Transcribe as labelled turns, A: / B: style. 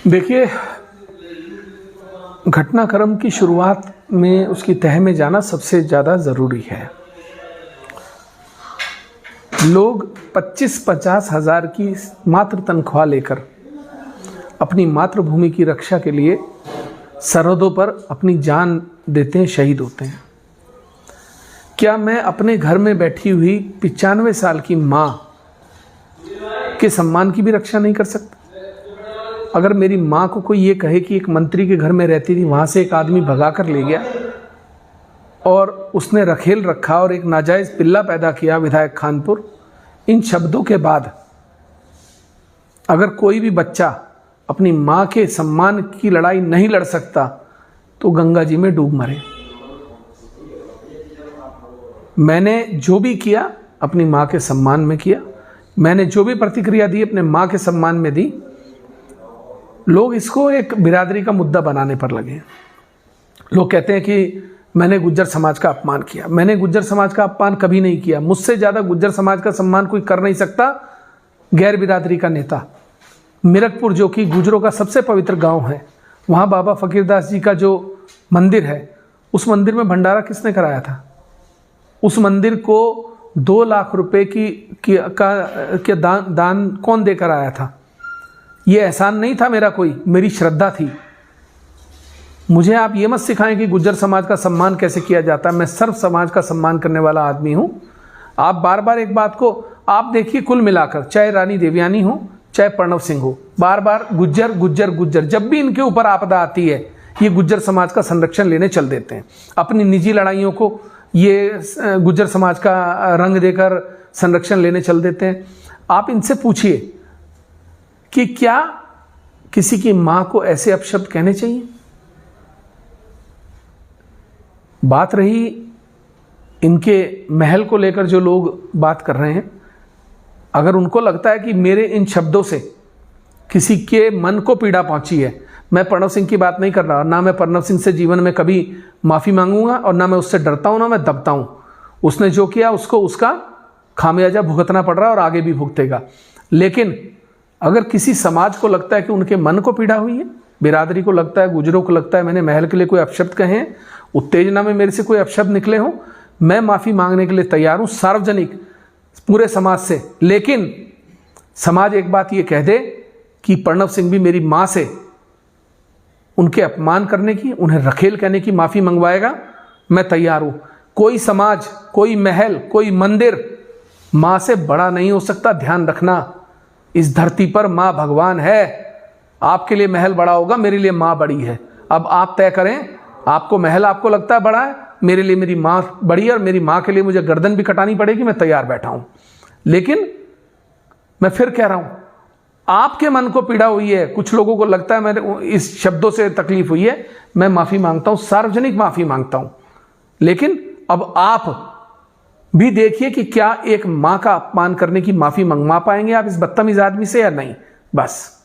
A: देखिए, घटनाक्रम की शुरुआत में उसकी तह में जाना सबसे ज़्यादा ज़रूरी है। लोग 25-50 हज़ार की मात्र तनख्वाह लेकर अपनी मातृभूमि की रक्षा के लिए सरहदों पर अपनी जान देते हैं, शहीद होते हैं। क्या मैं अपने घर में बैठी हुई 95 साल की माँ के सम्मान की भी रक्षा नहीं कर सकता? अगर मेरी माँ को कोई ये कहे कि एक मंत्री के घर में रहती थी, वहाँ से एक आदमी भगा कर ले गया और उसने रखेल रखा और एक नाजायज़ पिल्ला पैदा किया विधायक खानपुर, इन शब्दों के बाद अगर कोई भी बच्चा अपनी माँ के सम्मान की लड़ाई नहीं लड़ सकता तो गंगा जी में डूब मरे। मैंने जो भी किया अपनी माँ के सम्मान में किया, मैंने जो भी प्रतिक्रिया दी अपने माँ के सम्मान में दी। लोग इसको एक बिरादरी का मुद्दा बनाने पर लगे। लोग कहते हैं कि मैंने गुज्जर समाज का अपमान किया। मैंने गुज्जर समाज का अपमान कभी नहीं किया। मुझसे ज़्यादा गुज्जर समाज का सम्मान कोई कर नहीं सकता। गैर बिरादरी का नेता मिरकपुर, जो कि गुजरों का सबसे पवित्र गांव है, वहाँ बाबा फकीरदास जी का जो मंदिर है, उस मंदिर में भंडारा किसने कराया था? उस मंदिर को 2 लाख रुपए का दान कौन देकर आया था? ये एहसान नहीं था मेरा कोई, मेरी श्रद्धा थी। मुझे आप ये मत सिखाएं कि गुज्जर समाज का सम्मान कैसे किया जाता है। मैं सर्व समाज का सम्मान करने वाला आदमी हूँ। आप बार बार एक बात को आप देखिए, कुल मिलाकर चाहे रानी देवयानी हो चाहे प्रणव सिंह हो, बार बार गुज्जर गुज्जर गुज्जर, जब भी इनके ऊपर आपदा आती है ये गुज्जर समाज का संरक्षण लेने चल देते हैं। अपनी निजी लड़ाइयों को ये गुज्जर समाज का रंग देकर संरक्षण लेने चल देते हैं। आप इनसे पूछिए कि क्या किसी की मां को ऐसे अपशब्द कहने चाहिए? बात रही इनके महल को लेकर, जो लोग बात कर रहे हैं, अगर उनको लगता है कि मेरे इन शब्दों से किसी के मन को पीड़ा पहुंची है, मैं प्रणव सिंह की बात नहीं कर रहा, ना मैं प्रणव सिंह से जीवन में कभी माफ़ी मांगूंगा और ना मैं उससे डरता हूं, ना मैं दबता हूं। उसने जो किया उसको उसका खामियाजा भुगतना पड़ रहा है और आगे भी भुगतेगा। लेकिन अगर किसी समाज को लगता है कि उनके मन को पीड़ा हुई है, बिरादरी को लगता है, गुजरों को लगता है मैंने महल के लिए कोई अपशब्द कहे हैं, उत्तेजना में मेरे से कोई अपशब्द निकले हों, मैं माफ़ी मांगने के लिए तैयार हूं, सार्वजनिक, पूरे समाज से। लेकिन समाज एक बात ये कह दे कि प्रणव सिंह भी मेरी माँ से उनके अपमान करने की, उन्हें रखेल कहने की माफ़ी मंगवाएगा, मैं तैयार हूं। कोई समाज, कोई महल, कोई मंदिर माँ से बड़ा नहीं हो सकता। ध्यान रखना, इस धरती पर माँ भगवान है। आपके लिए महल बड़ा होगा, मेरे लिए माँ बड़ी है। अब आप तय करें, आपको महल आपको लगता है बड़ा है, मेरे लिए मेरी माँ बड़ी है और मेरी माँ के लिए मुझे गर्दन भी कटानी पड़ेगी, मैं तैयार बैठा हूं। लेकिन मैं फिर कह रहा हूं, आपके मन को पीड़ा हुई है, कुछ लोगों को लगता है मेरे इस शब्दों से तकलीफ हुई है, मैं माफ़ी मांगता हूं, सार्वजनिक माफ़ी मांगता हूं। लेकिन अब आप भी देखिए कि क्या एक माँ का अपमान करने की माफ़ी मंगवा पाएंगे आप इस बदतमीज आदमी से या नहीं। बस।